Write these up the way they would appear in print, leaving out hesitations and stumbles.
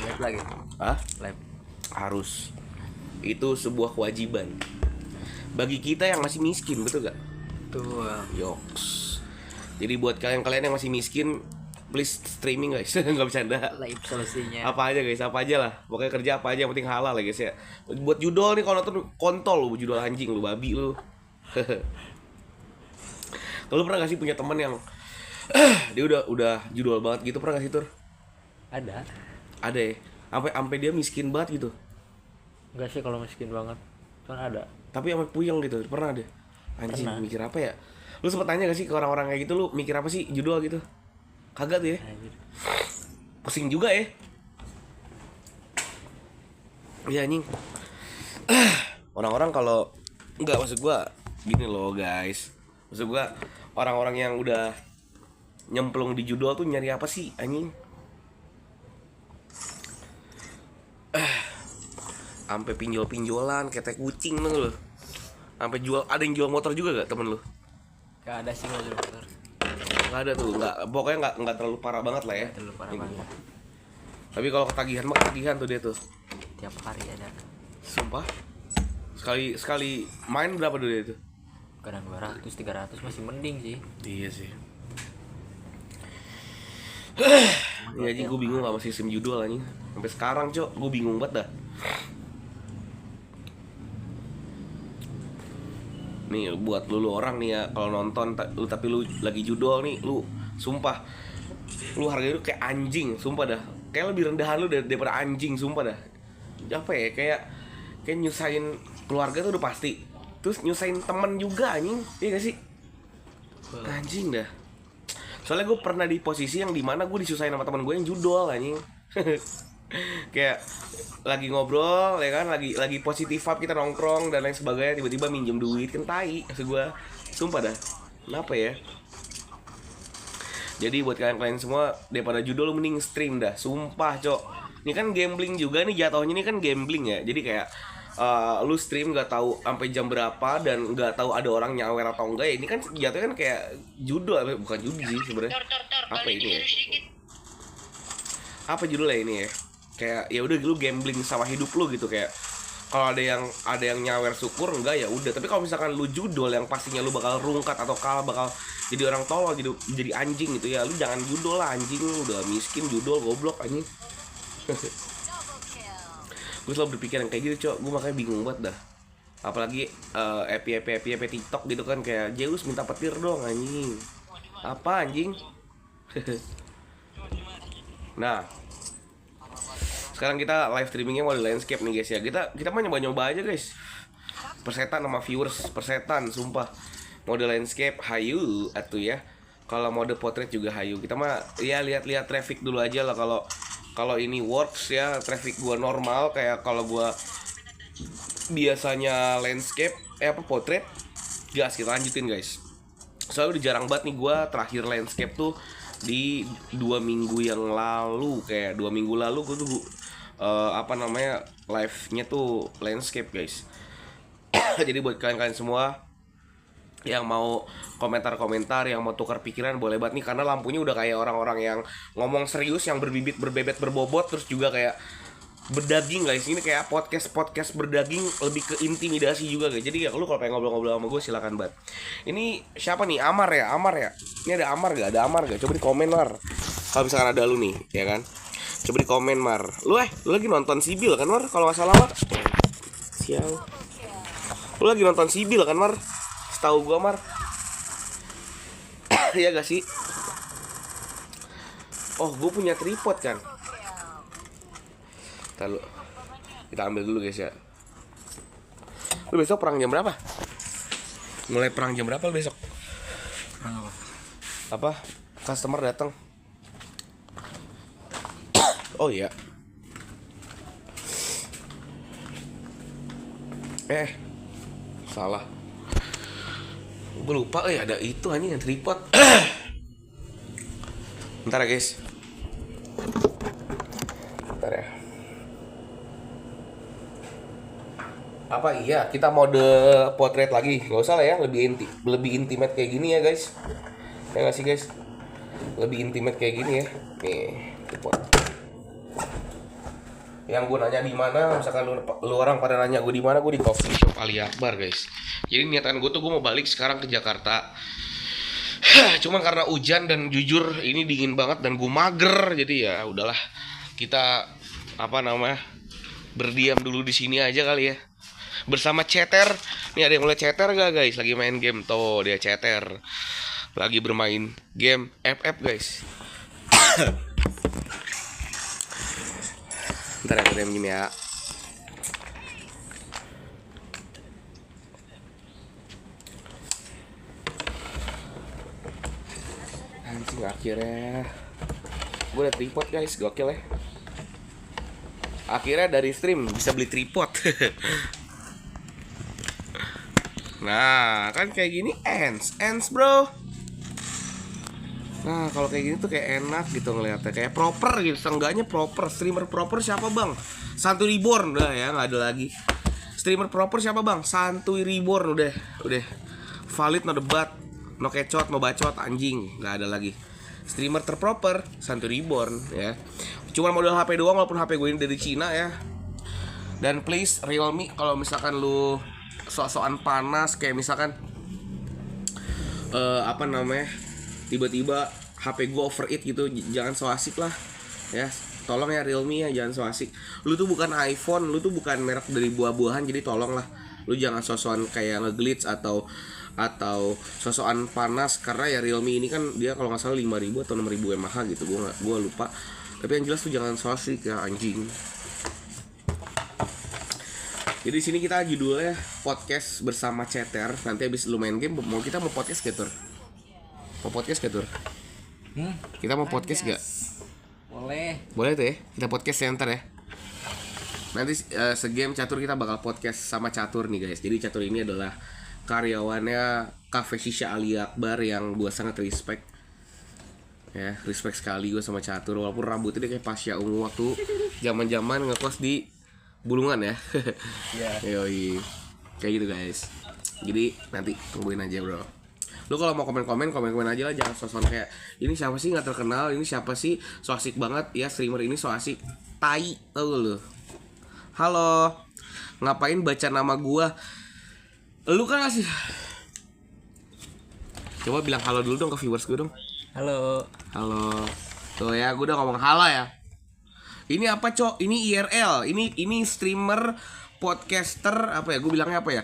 Live lagi. Hah? Live. Harus. Itu sebuah kewajiban bagi kita yang masih miskin, betul gak? Tuh. Yoks. Jadi buat kalian yang masih miskin, please streaming guys. Nggak bercanda. Live solusinya. Apa aja guys, apa aja lah. Pokoknya kerja apa aja yang penting halal lah guys ya. Buat judol nih, kalau nonton kontol lu, judol anjing lu, babi lu. Kalau pernah gak sih punya teman yang dia udah judol banget gitu, pernah gak sih Tur? Ada. Ada ya. Sampai dia miskin banget gitu. Enggak sih kalau miskin banget. Kan ada. Tapi sampai puyeng gitu, pernah ada. Anjing, Pernah. mikir apa ya? Lu sempet tanya gak sih ke orang-orang kayak gitu, lu mikir apa sih judul gitu? Kagak tuh ya. Anjir. Pusing juga ya. Iya anjing. Orang-orang kalau enggak, maksud gua gini loh guys. Maksud gua orang-orang yang udah nyemplung di judul tuh nyari apa sih anjing? Sampai pinjol-pinjolan ketek kucing tuh lo. Sampai jual, ada yang jual motor juga gak temen lu? Gak ada sih kalau dokter. Nggak ada tuh, nggak, pokoknya nggak terlalu parah banget lah ya. Terlalu parah Ini. banget. Tapi kalau ketagihan mah ketagihan tuh dia tuh. Tiap hari ada. Sumpah. Sekali main berapa tuh dia tuh? Kadang 200, 300 masih mending sih. Iya sih. Iya aja gue bingung sama sistem judul anjing. Sampai sekarang cok, gue bingung banget dah. Nih buat lu orang nih ya, kalau nonton lu tapi lu lagi judul nih, lu sumpah lu harganya lu kayak anjing, sumpah dah. Kayak lebih rendahan lu daripada anjing, sumpah dah. Apa ya, kayak nyusahin keluarga tuh udah pasti. Terus nyusahin temen juga anjing, iya gak sih? Anjing dah. Soalnya gue pernah di posisi yang dimana gue disusahin sama teman gue yang judol anjing. Kayak lagi ngobrol ya kan, lagi positif vibe, kita nongkrong dan lain sebagainya, tiba-tiba minjem duit kan tai, maksud gue. Sumpah dah. Kenapa ya? Jadi buat kalian semua, daripada judul mending stream dah. Sumpah cok. Ini kan gambling juga nih jatuhnya, ini kan gambling ya. Jadi kayak lu stream nggak tahu sampai jam berapa dan nggak tahu ada orang nyawer atau enggak ya. Ini kan jatuhnya kan kayak judul, bukan judi sih sebenarnya. Apa ini ya? Apa judulnya ini ya? Kayak ya udah lu gambling sama hidup lu gitu, kayak kalau ada yang nyawer syukur, enggak ya udah. Tapi kalau misalkan lu judul yang pastinya lu bakal rungkat atau kalah, bakal jadi orang tolol, jadi anjing gitu ya, lu jangan judul lah anjing, lu udah miskin judul goblok anjing. Gue selalu berpikir yang kayak gitu cok, gue makanya bingung banget dah. Apalagi epi TikTok gitu kan, kayak Zeus minta petir dong anjing. Apa anjing? Nah, sekarang kita live streamingnya mode landscape nih guys ya. Kita mah nyoba aja guys. Persetan sama viewers, persetan sumpah. Mode landscape hayu atuh ya. Kalau mode portrait juga hayu. Kita mah ya lihat-lihat traffic dulu aja lah. Kalau ini works ya, traffic gua normal kayak kalau gua biasanya landscape portrait. Gas, kita lanjutin guys. Soalnya udah jarang banget nih gua terakhir landscape tuh di 2 minggu yang lalu. Kayak 2 minggu lalu gue tuh live-nya tuh landscape guys. Jadi buat kalian semua yang mau komentar-komentar, yang mau tukar pikiran, boleh banget nih, karena lampunya udah kayak orang-orang yang ngomong serius, yang berbebet berbobot, terus juga kayak berdaging guys. Ini kayak podcast berdaging, lebih ke intimidasi juga guys. Jadi ya lu kalau pengen ngobrol-ngobrol sama gue silakan banget. Ini siapa nih? Amar ya? Ini ada Amar gak? Coba di komen Mar. Kalau misalkan ada lu nih, ya kan? Coba di komen Mar. Lu lagi nonton Sibil kan Mar? Kalau nggak salah Mar. Sial. Lu lagi nonton Sibil kan Mar? Setahu gua Mar. Iya gak sih? Oh, gue punya tripod kan. Lalu kita ambil dulu guys ya. Lu besok perang jam berapa? Mulai perang jam berapa lu besok? Perang apa? Apa? Customer datang. Oh iya. Salah. Gue lupa ada itu anjing yang tripod. Bentar ya guys. Bentar ya. Apa iya kita mode portrait lagi? Gak usah lah ya, lebih intimate kayak gini ya guys. Ya gak sih guys? Lebih intimate kayak gini ya. Nih, tripod. yang gue nanya di mana, misalkan lu orang pada nanya gue di mana, gue di coffee shop Ali Akbar guys. Jadi niatan gue tuh gue mau balik sekarang ke Jakarta. Cuman karena hujan dan jujur ini dingin banget dan gue mager, jadi ya udahlah kita apa namanya berdiam dulu di sini aja kali ya. Bersama Ceter. Nih ada yang mulai Ceter gak guys? Lagi main game tuh dia Ceter. Lagi bermain game FF guys. Ntar aku diam gini ya. Anjing akhirnya gue udah tripod guys, gokil ya. Akhirnya dari stream bisa beli tripod. Nah kan kayak gini ends bro. Nah kalau kayak gini tuh kayak enak gitu ngeliatnya, kayak proper gitu. Seenggaknya proper. Streamer proper siapa bang? Santuy Reborn udah ya, nggak ada lagi. Streamer proper siapa bang? Santuy Reborn udah valid, no debat, no kecot, no bacot, anjing, nggak ada lagi. Streamer terproper Santuy Reborn ya. Cuma model HP doang, walaupun HP gue ini dari Cina ya. Dan please Realme, kalau misalkan lu sok-sokan panas kayak misalkan apa namanya, tiba-tiba HP gue overheat gitu, jangan so asik lah ya. Tolong ya Realme ya, jangan so asik. Lu tuh bukan iPhone, lu tuh bukan merek dari buah-buahan, jadi tolong lah lu jangan sok-sokan kayak nge-glitch atau sosokan panas, karena ya Realme ini kan dia kalau nggak salah 5.000 atau 6.000 mAh gitu, gue lupa. Tapi yang jelas tuh jangan so asik ya anjing. Jadi di sini kita judulnya podcast bersama Ceter. Nanti habis lu main game, kita mau podcast gak Tur? Mau podcast gak Tur? Kita mau podcast gak? Boleh tuh ya, kita podcast ya ntar ya. Nanti segame Catur kita bakal podcast sama Catur nih guys. Jadi Catur ini adalah karyawannya Cafe Shisha Ali Akbar yang gue sangat respect. Ya, respect sekali gue sama Catur. Walaupun rambutnya dia kayak Pasya Ungu waktu zaman-zaman ngekos di Bulungan ya. Iya. Yoi. Kayak gitu guys. Jadi nanti tungguin aja bro. Lu kalau mau komen aja lah, jangan sosokan kayak ini siapa sih nggak terkenal, ini siapa sih so asik banget ya, streamer ini so asik. Tai, tau gak lu? Halo. Ngapain baca nama gua? Lu kan ngasih. Coba bilang halo dulu dong ke viewers gue dong. Halo. Tuh ya, gue udah ngomong halo ya. Ini apa cok? Ini IRL. Ini streamer, podcaster, apa ya? Gue bilangnya apa ya?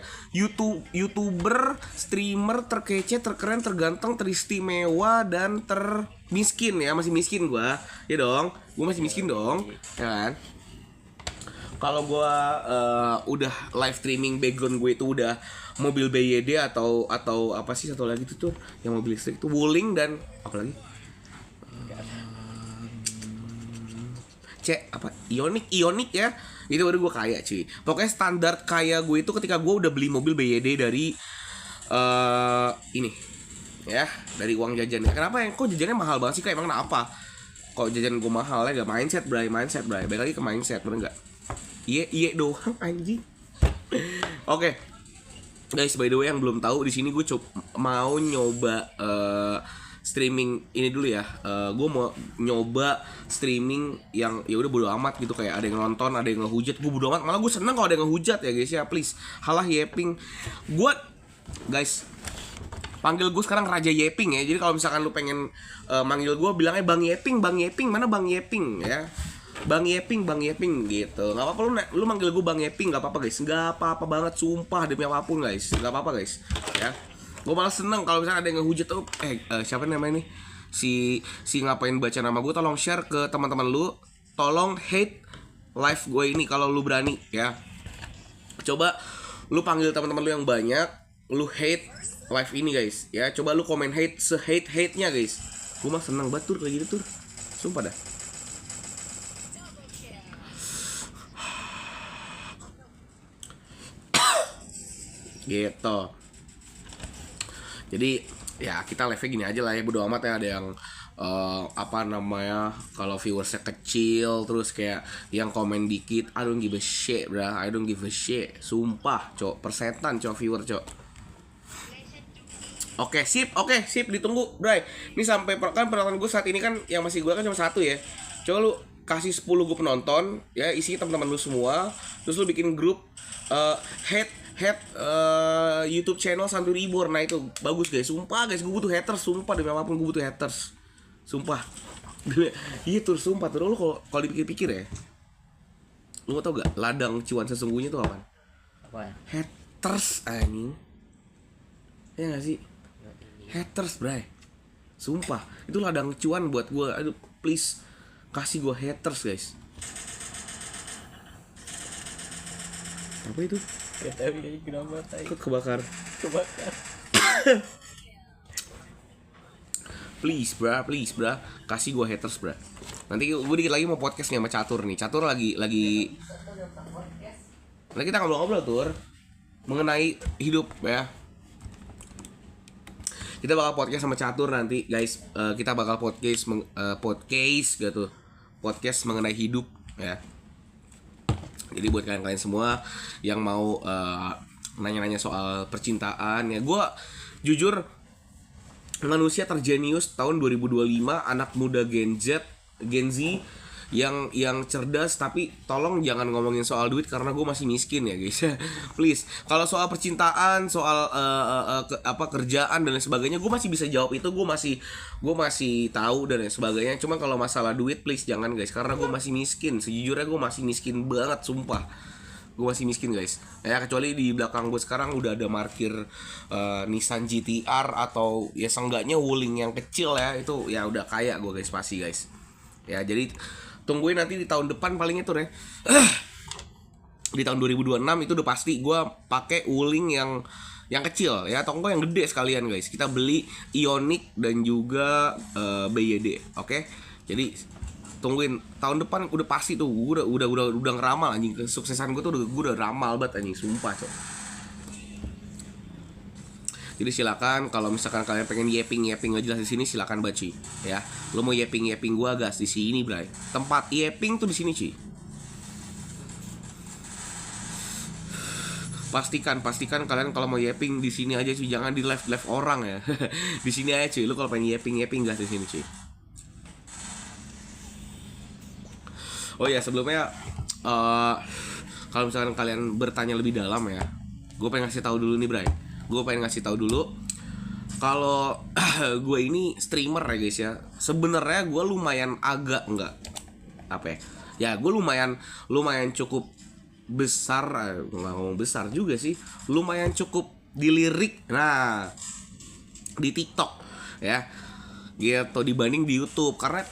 YouTuber, streamer terkece, terkeren, terganteng, teristimewa dan termiskin ya. Masih miskin gue. Ya dong. Gue masih miskin dong. Ya kan? Kalau gue udah live streaming, background gue itu udah mobil BYD atau apa sih satu lagi tuh yang mobil listrik tuh Wuling dan apa lagi? Apa Ioniq ya, itu baru gue kaya cuy. Pokoknya standar kaya gue itu ketika gue udah beli mobil BYD dari ini ya, dari uang jajan. Kenapa ya? Kok jajannya mahal banget sih kak? Emang kenapa? Kok jajan gue mahal ya? Gak mindset bray. Balik lagi ke mindset, bener gak? Iya doang anjing. Oke. Guys, by the way yang belum tahu, di sini gue mau nyoba streaming ini dulu ya. Gue mau nyoba streaming yang ya udah bodo amat gitu, kayak ada yang nonton, ada yang ngehujat, gue bodo amat. Malah gue seneng kalau ada yang ngehujat ya guys ya, please. Halah Yeping. Gue guys, panggil gue sekarang Raja Yeping ya. Jadi kalau misalkan lu pengen manggil gue, bilangnya Bang Yeping. Mana Bang Yeping ya? Bang Yeping gitu. Gak apa-apa lu manggil gue Bang Yeping, gak apa-apa guys. Gak apa-apa banget, sumpah demi apapun guys. Gak apa-apa guys ya. Gue malah seneng kalau misalnya ada yang ngehujat tuh. Siapa namanya nih? Si ngapain baca nama gue, tolong share ke teman-teman lu. Tolong hate live gue ini kalau lu berani ya. Coba lu panggil teman-teman lu yang banyak, lu hate live ini guys ya. Coba lu komen hate se-hate-hate-nya guys. Gue mah seneng banget Tur kayak gitu Tur. Sumpah dah. Gitu. Jadi ya kita live-nya gini aja lah ya, bodo amat ya. Ada yang apa namanya, kalau viewersnya kecil terus kayak yang komen dikit, I don't give a shit bro, I don't give a shit. Sumpah cok, persetan cok viewer cok. Oke sip, ditunggu bray. Ini sampai kan peralatan gue saat ini kan yang masih gue kan cuma satu ya. Coba lu kasih 10 grup penonton ya, isi teman-teman lu semua, terus lu bikin grup head YouTube channel Santuy Reborn. Nah itu bagus guys, sumpah guys, gue butuh haters, sumpah demi apapun gue butuh haters, sumpah. Iya tuh, sumpah tuh, lu kalau dipikir-pikir ya, lu mau tau gak ladang cuan sesungguhnya tuh apaan? Apaan? Haters anjing. Ya gak sih? Haters bray, sumpah itu ladang cuan buat gue. Aduh please kasih gue haters guys. Apa itu? Gak tahu ya kenapa tadi. Kok kebakar? Kebakar. Please bra, kasih gue haters bra. Nanti gue dikit lagi mau podcast nih sama Catur nih. Catur lagi nanti kita ngobrol-ngobrol tur mengenai hidup ya. Kita bakal podcast sama Catur nanti guys. Kita bakal podcast gitu, podcast mengenai hidup ya. Jadi buat kalian semua yang mau nanya-nanya soal percintaan ya, gue jujur manusia terjenius tahun 2025, anak muda Gen Z yang cerdas, tapi tolong jangan ngomongin soal duit karena gue masih miskin ya guys. Please, kalau soal percintaan, soal kerjaan dan lain sebagainya, gue masih bisa jawab itu, gue masih tahu dan lain sebagainya. Cuma kalau masalah duit, please jangan guys, karena gue masih miskin. Sejujurnya gue masih miskin banget, sumpah. Gue masih miskin guys. Ya kecuali di belakang gue sekarang udah ada parkir Nissan GT-R atau ya seenggaknya Wuling yang kecil ya, itu ya udah kaya gue guys pasti guys. Ya jadi tungguin nanti di tahun depan paling itu deh. Di tahun 2026 itu udah pasti gue pakai Wuling yang kecil ya, atau enggak yang gede sekalian guys. Kita beli Ioniq dan juga BYD, oke? Jadi tungguin tahun depan udah pasti tuh. Gue udah ngeramal anjing, kesuksesan gue tuh udah ramal banget anjing, sumpah cok. Jadi silakan kalau misalkan kalian pengen yeping nggak jelas di sini, silakan baci ya. Lo mau yeping gua gas di sini, bray. Tempat yeping tuh di sini, Ci. Pastikan kalian kalau mau yeping di sini aja, Ci. Jangan di live orang ya. Di sini aja, Ci. Lo kalau pengen yeping gas di sini, Ci. Oh ya, sebelumnya kalau misalkan kalian bertanya lebih dalam ya, gue pengen ngasih tahu dulu nih, bray. Gue pengen ngasih tahu dulu kalau gue ini streamer ya guys ya. Sebenarnya gue lumayan agak enggak apa ya, gue lumayan cukup besar, nggak ngomong besar juga sih, lumayan cukup dilirik nah di TikTok ya gitu dibanding di YouTube. Karena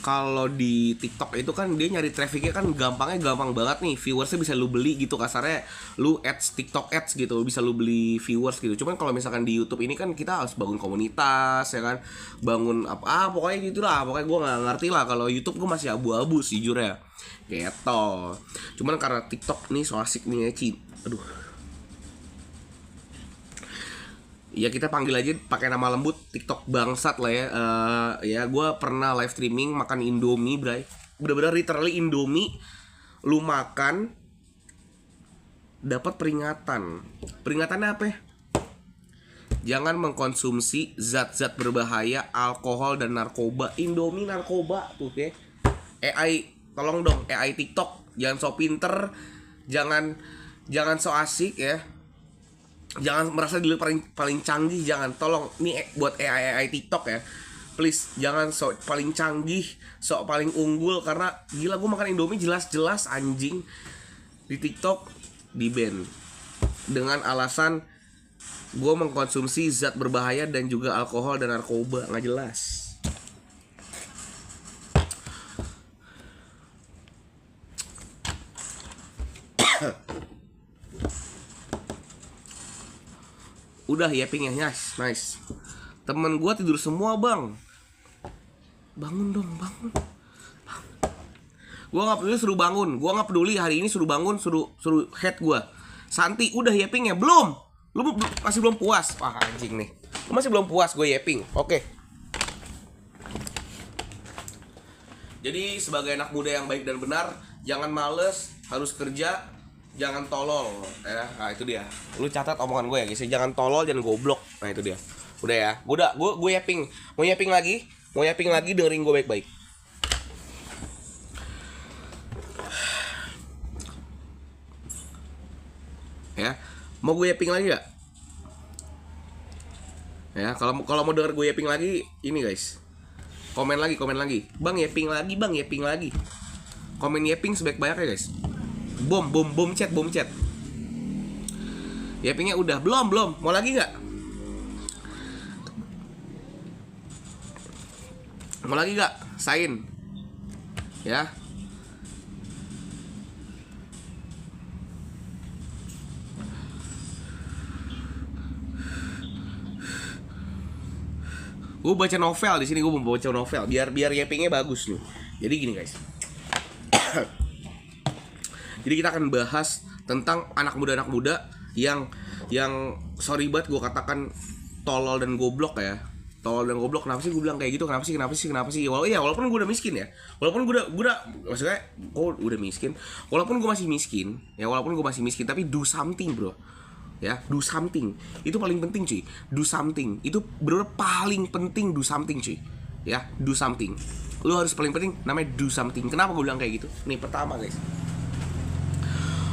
kalau di TikTok itu kan dia nyari trafficnya kan gampang banget nih. Viewersnya bisa lu beli gitu, kasarnya lu ads, TikTok ads gitu, bisa lu beli viewers gitu. Cuman kalau misalkan di YouTube ini kan kita harus bangun komunitas ya kan, bangun pokoknya gitulah. Pokoknya gue nggak ngerti lah, kalau YouTube gue masih abu-abu sih jujur ya gitu. Cuman karena TikTok nih so asik nih ya, Ci. Aduh, ya kita panggil aja pakai nama lembut TikTok bangsat lah ya. Ya gue pernah live streaming makan Indomie, bray. Bener-bener literally Indomie lu makan dapat peringatan. Peringatannya apa ya? Jangan mengkonsumsi zat-zat berbahaya, alkohol dan narkoba. Indomie narkoba tuh ya. AI, tolong dong AI TikTok, jangan so pinter, jangan so asik ya. Jangan merasa diri paling canggih, jangan. Tolong nih buat AI TikTok ya, please jangan sok paling canggih, sok paling unggul. Karena gila gue makan Indomie jelas-jelas anjing di TikTok di ban dengan alasan gue mengkonsumsi zat berbahaya dan juga alkohol dan narkoba, nggak jelas. Udah yaping ya, nice. Temen gue tidur semua bang. Bangun dong, bangun. Gue nggak peduli suruh bangun, gue nggak peduli hari ini suruh bangun, suruh head gue. Santi, udah yaping ya belum? Lu masih belum puas? Wah anjing nih, lu masih belum puas gue yaping. Oke. Jadi sebagai anak muda yang baik dan benar, jangan males, harus kerja. Jangan tolol ya. Nah itu dia. Lu catat omongan gue ya guys. Jangan tolol, jangan goblok. Nah itu dia. Udah ya. Gue yaping. Mau yaping lagi dengerin gue baik-baik. Ya, mau gue yaping lagi gak? Ya, kalau mau denger gue yaping lagi, ini guys. Komen lagi. Bang yaping lagi. Komen yaping sebaik-banyaknya guys. Bom chat. Yapingnya udah, belum. Mau lagi nggak? Mau lagi nggak? Sign. Ya. Gue baca novel di sini, gue mau baca novel biar yapingnya bagus nih. Jadi gini guys. Jadi kita akan bahas tentang anak muda yang sorry banget gue katakan tolol dan goblok ya. Tolol dan goblok, kenapa sih gue bilang kayak gitu? Kenapa sih? Walaupun gue udah miskin ya. Walaupun gue udah maksudnya udah miskin. Walaupun gue masih miskin, tapi do something, bro. Ya, do something. Itu paling penting, cuy. Do something. Itu bener paling penting, do something, cuy. Ya, do something. Lu harus paling penting namanya do something. Kenapa gue bilang kayak gitu? Nih, pertama, guys.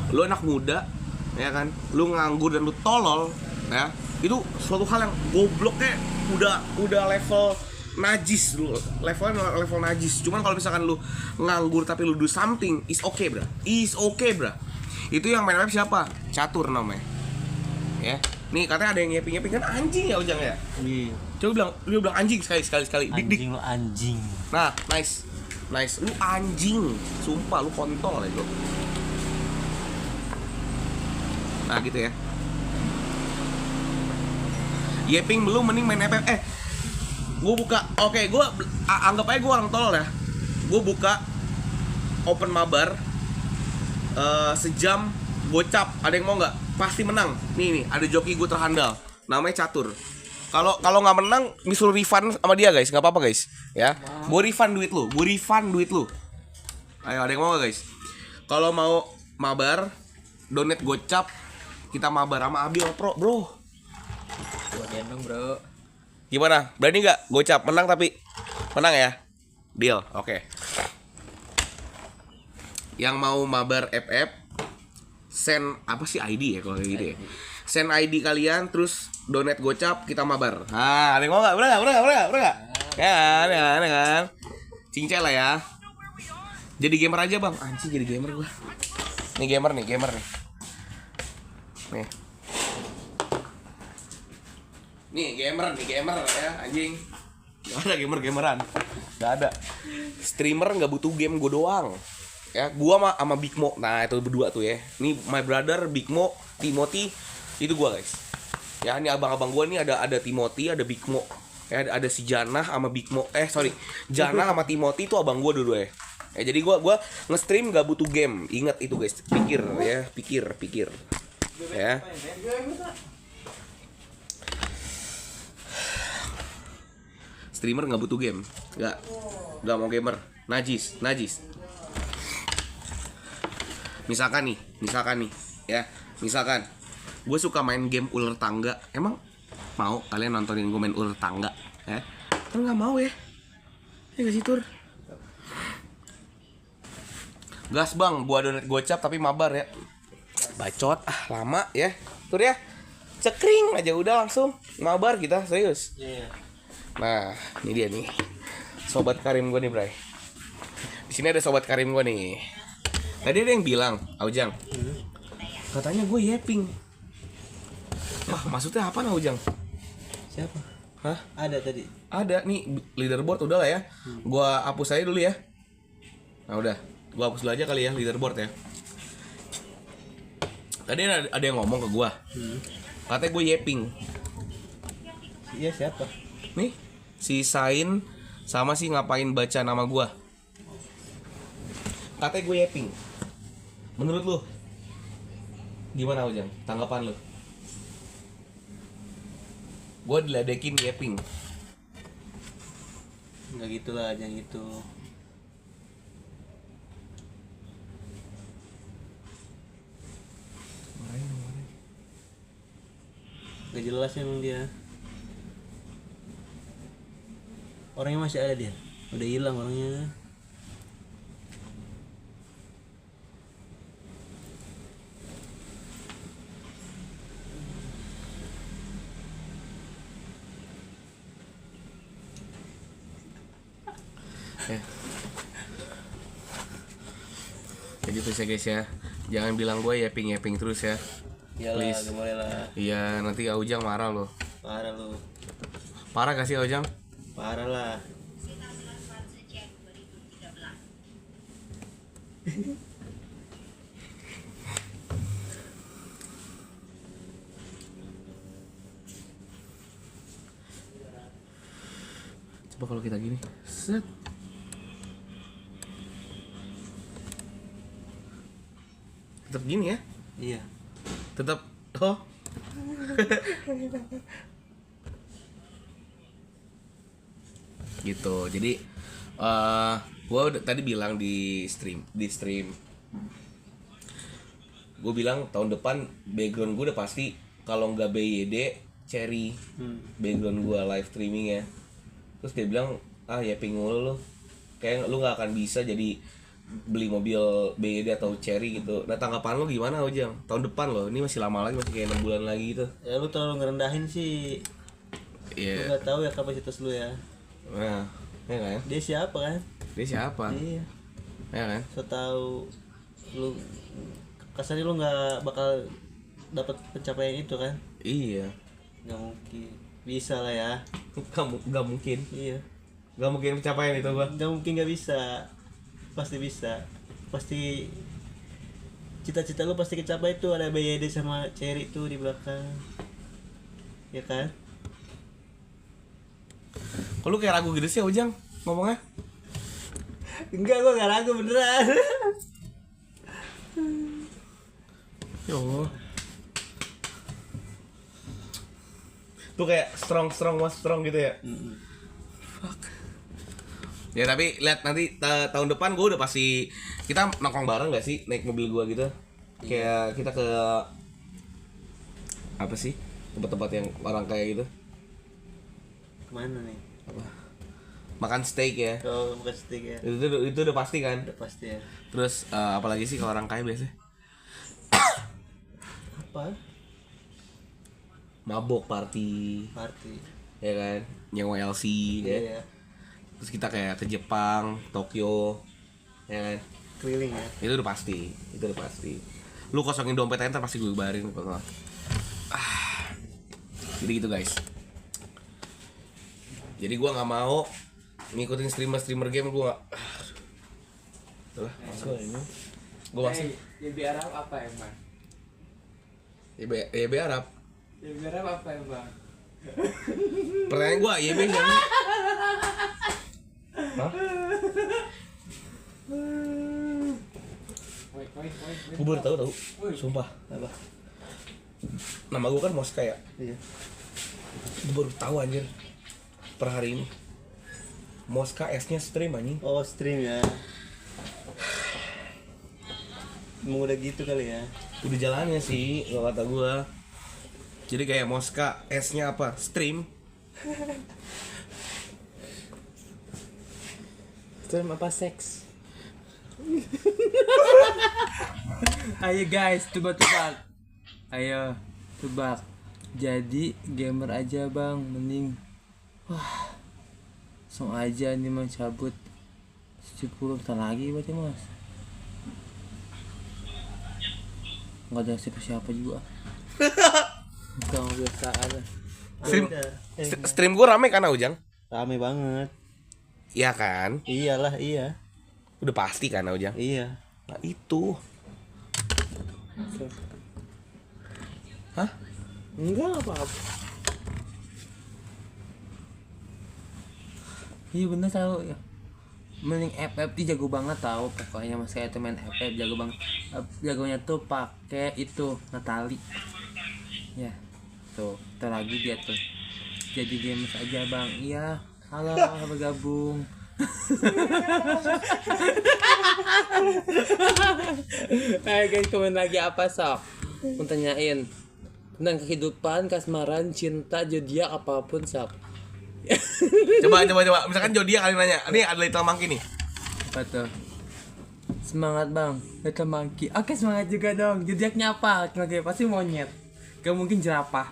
Lu anak muda, ya kan? Lu nganggur dan lu tolol, ya. Itu suatu hal yang gobloknya udah level najis lu. Level najis. Cuman kalau misalkan lu nganggur tapi lu do something, is okay, bro. Itu yang main web siapa? Catur namanya. Ya, nih katanya ada yang yaping kan anjing ya Ujang ya. Iya. Coba lu bilang anjing sekali. Anjing lu anjing. Nah, nice. Lu anjing, sumpah lu kontol ya, bro. Nah gitu ya. Yaping belum, mending main FF. Gue buka, gue anggap aja gue orang tolol ya. Gue buka open mabar sejam gocap. Ada yang mau nggak? Pasti menang. Nih, ada joki gue terhandal. Namanya Catur. Kalau nggak menang, misal refund sama dia guys, nggak apa-apa guys. Ya, gue refund duit lu. Ayo, ada yang mau nggak guys? Kalau mau mabar, donate gocap, kita mabar sama Abil Pro, bro. Gua gendong, bro. Gimana? Berani nggak gocap? Menang ya? Deal, oke. Yang mau mabar FF, send apa sih ID ya kalau kayak gitu ya? Send ID kalian, terus donate gocap, kita mabar. Nah, ada yang mau nggak? Udah nggak? Ya, ada kan? Cincel lah ya. Jadi gamer aja bang. Anjing jadi gamer gua. Nih gamer nih. Nih gamer ya anjing. Gak ada gameran. Gak ada. Streamer nggak butuh game, gue doang. Ya, gua sama Big Mo. Nah, itu berdua tuh ya. Ini my brother Big Mo, Timothy. Itu gua, guys. Ya, ini abang-abang gua nih ada Timothy, ada Big Mo. Ya, ada si Jana sama Big Mo. Jana sama Timothy itu abang gua dulu ya. Ya, jadi gua nge-stream gak butuh game. Ingat itu, guys. Pikir. Ya. Streamer gak butuh game. Gak mau gamer. Najis. Misalkan nih, ya. Misalkan gue suka main game ular tangga. Emang mau kalian nontonin gue main ular tangga? Ya? Kan nggak mau ya? Ya gak sih Tur? Gas bang, gua donat gocap tapi mabar ya. Bacot, lama ya. Tur ya. Cekring aja udah langsung mabar kita, serius. Nah, ini dia nih. Sobat Karim gue nih, Bray. Di sini ada sobat Karim gue nih. Tadi ada yang bilang, Aujang, katanya gue yaping. Wah, maksudnya apa Aujang? Siapa? Hah? Ada tadi. Ada nih leaderboard udah lah ya. Gua hapus aja dulu ya. Nah udah, gua hapus dulu aja kali ya leaderboard ya. Tadi ada yang ngomong ke gua. Katanya gue yaping. Iya siapa? Nih, si Sain sama si ngapain baca nama gua. Katanya gue yaping. Menurut lu gimana Ujang? Tanggapan lu? Gue diledekin yaping. Enggak gitulah, jangan gitu. Gak jelas emang dia. Orangnya masih ada dia. Udah hilang orangnya. Ya. Jadi terus ya guys ya. Jangan bilang gue yaping terus ya. Iyalah, Please. gak boleh lah. Iya, nanti Aujang marah loh. Parah lu. Parah gak sih Aujang? Parah lah. Coba kalau kita gini. Set. Tetap gini ya? Iya. Tetap oh. Gitu. Jadi gua udah tadi bilang di stream gue bilang tahun depan background gue udah pasti kalau nggak BYD Cherry background gue live streaming ya. Terus dia bilang ya mulu lu kayak lu nggak akan bisa jadi beli mobil BYD atau Cherry gitu. Nah tanggapan lu gimana Ojang? Tahun depan loh, ini masih lama lagi, masih kayak 6 bulan lagi gitu. Ya lu terlalu ngerendahin sih. Iya. Lu gak tahu ya kapasitas lu ya. Nah, ya kan? Dia siapa kan? Dia siapa? Iya. Ya kan? So tahu lu kasarnya lu nggak bakal dapat pencapaian itu kan? Iya. Nggak mungkin. Bisa lah ya. Gak mungkin. Iya. Gak mungkin pencapaian itu gua. Nggak mungkin nggak bisa. Pasti bisa. Pasti cita-cita lu pasti kecapai tuh, ada BYD sama Cherry tuh di belakang. Ya kan? Kok lu kayak ragu gitu sih Ojang ngomongnya? Enggak, gua nggak ragu beneran. Ya Allah. Tuh kayak strong gitu ya. Fuck. Ya tapi lihat nanti tahun depan gue udah pasti kita nongkrong bareng gak sih naik mobil gue gitu. Kayak kita ke apa sih tempat-tempat yang orang kayak gitu. Kemana nih? Apa? Makan steak ya. Oh, bukan stick ya. Itu udah pasti kan. Udah pasti ya. Terus apalagi sih kalau orang kaya biasanya Apa? mabok party ya kan, nyewa LC ya. Iya. Terus kita kayak ke Jepang, Tokyo ya kan. Keliling ya. Itu udah pasti. Lu kosongin dompet aja ntar pasti gue bayarin kalau nggak. Jadi gitu guys. Jadi gue nggak mau ngikutin streamer game, gue nggak. Itulah masuk ini. Gue masuk. YB Arab apa emang? YB Arab. YB Arab apa emang? Pertanyaan gue YB siapa? Hah? Gue baru tahu. Sumpah. Apa? Nama gue kan Moska ya. Iya. Gue baru tahu anjir. Per hari ini. Moska S-nya stream anjing. Oh, stream ya. Emang udah gitu kali ya. Udah jalannya sih kalau kata gue. Jadi kayak Moska S-nya apa? Stream. Stream apa seks? Ayo guys, tebak-tebak. Ayo, tebak. Jadi gamer aja bang, mending. Wah, langsung aja nih mau cabut. 70 bentar lagi berarti mas. Nggak ada siapa-siapa juga. Bukan biasa aja. Stream gue rame kan Ujang? Rame banget. Iya kan? Iyalah, iya. Udah pasti kan Ujang? Iya. Nah itu. Hah? Enggak apa-apa. Iya bener tau ya. Mending FF dia jago banget tau. Pokoknya mas kayak tuh main FF jago banget. Jagonya tuh pakai itu Natali. Ya. Tuh, ntar lagi dia tuh. Jadi gamers aja bang. Iya. Halo, bergabung. Ayo guys, komen lagi apa sok? Mau tanyain tentang kehidupan, kasmaran, cinta, zodiak apapun sok. Coba. Misalkan Jodia kali nanya. Ini ada Little Monkey nih. Apa tuh? Semangat bang, Little Monkey. Oke semangat juga dong. Zodiaknya apa? Oke pasti monyet. Gak mungkin jerapah.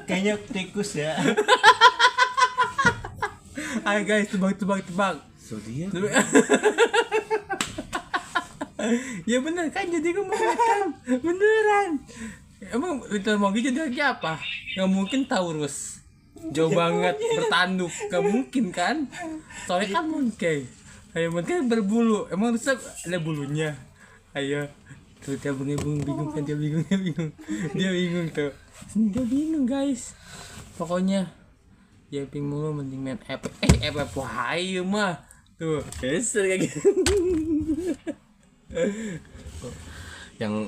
Kayaknya tikus ya. Ayo guys, tebak. Zodiak. Ya bener kan, jadi gue mau kan beneran. Emang Little Monkey jadi apa? Nggak mungkin Taurus. Jauh banget bertanduk, nggak mungkin kan? Soalnya kan monkey. Ayo monkey berbulu, emang harusnya ada bulunya. Ayo, tuh dia bingung kan, dia bingung. Dia bingung tuh. Dia bingung guys. Pokoknya Yaping mulu, mending main FF wahai mah. Tuh, geser kayak gitu.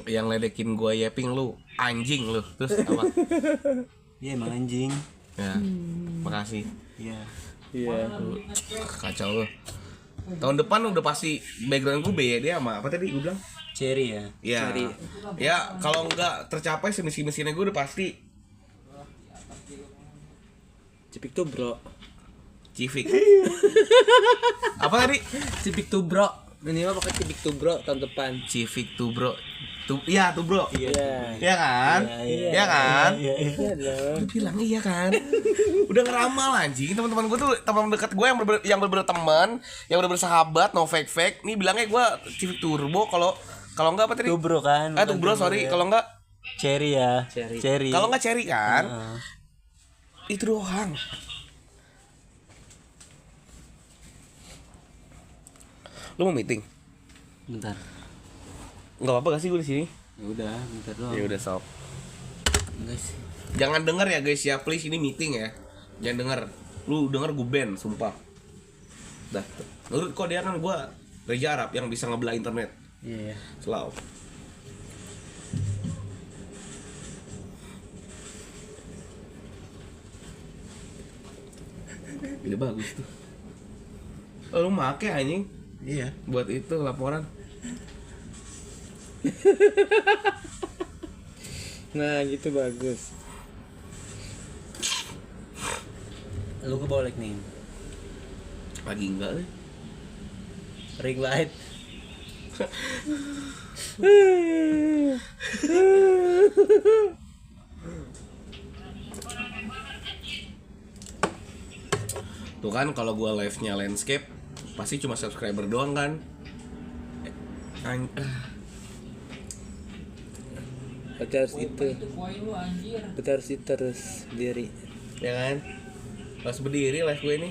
Yang ledekin gua Yaping lu anjing lu. Terus apa? Iya emang anjing. Ya. Makasih. Iya. Iya. Kacau lu. Tahun depan udah pasti background gue BYD sama apa tadi gue bilang? Cherry ya. Ya. Ya kalau nggak tercapai semisi-misinya gue udah pasti Cipik tuh bro. Civic. Apa tadi? Cipik tuh bro. Minimal pakai Cipik tuh bro tahun depan. Civic tuh bro. Iya tuh bro. Iya. Iya kan? Iya kan? Iya dong. Udah bilang iya kan? Udah ngeramal anjing. Teman-teman gue tuh teman dekat gue yang bener-bener teman, yang bener-bener sahabat, no fake. Nih bilangnya gue Civic Turbo kalau enggak apa tadi? Tubro kan. Tuh bro, sorry. Kalau enggak Cherry ya. Cherry. kalau enggak Cherry kan? Heeh. Itu doang. Lu mau meeting? Bentar. Enggak apa-apa gak sih gue di sini? Ya udah, bentar doang. Ya udah sob. Enggak sih. Jangan denger ya guys ya, please ini meeting ya. Jangan denger. Lu denger gue ban, sumpah. Dah. Menurut kok dia kan gue Raja Arab yang bisa ngebelah internet. Iya. Selalu. Ide bagus tuh. Oh, lu make anjing Iya. buat itu laporan. Nah gitu bagus. Lu ke bolek nih. Lagi enggak nih. Ring light. Tuh kan kalau gua live-nya landscape pasti cuma subscriber doang kan. Berarti harus itu. Berarti harus itu terus berdiri. Ya kan? Pas berdiri live gue ini.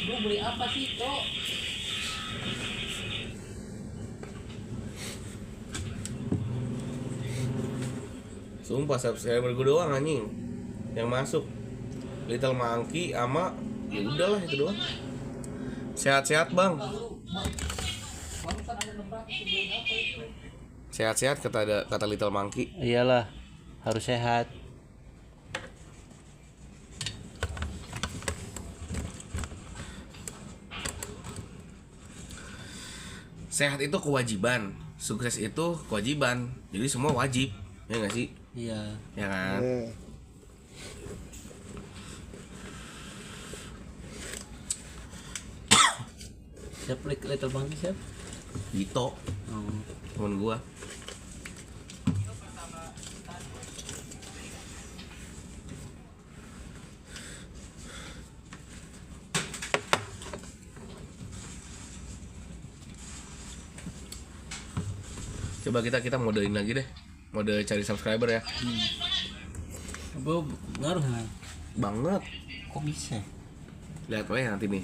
Lu beli apa sih, Cok? Sumpah subscriber gue doang anjing yang masuk. Little Monkey sama ya udahlah itu doang. Sehat-sehat, Bang. Sehat-sehat kata Little Monkey. Iyalah, harus sehat. Sehat itu kewajiban, sukses itu kewajiban. Jadi semua wajib, ya nggak sih? Iya. Ya kan? Siapa Little Monkey siapa? Dito, Oh. temen gua. Coba kita modein lagi deh. Mode cari subscriber ya. Ngaruh kan? Banget. Kok bisa? Lihat aja nanti nih.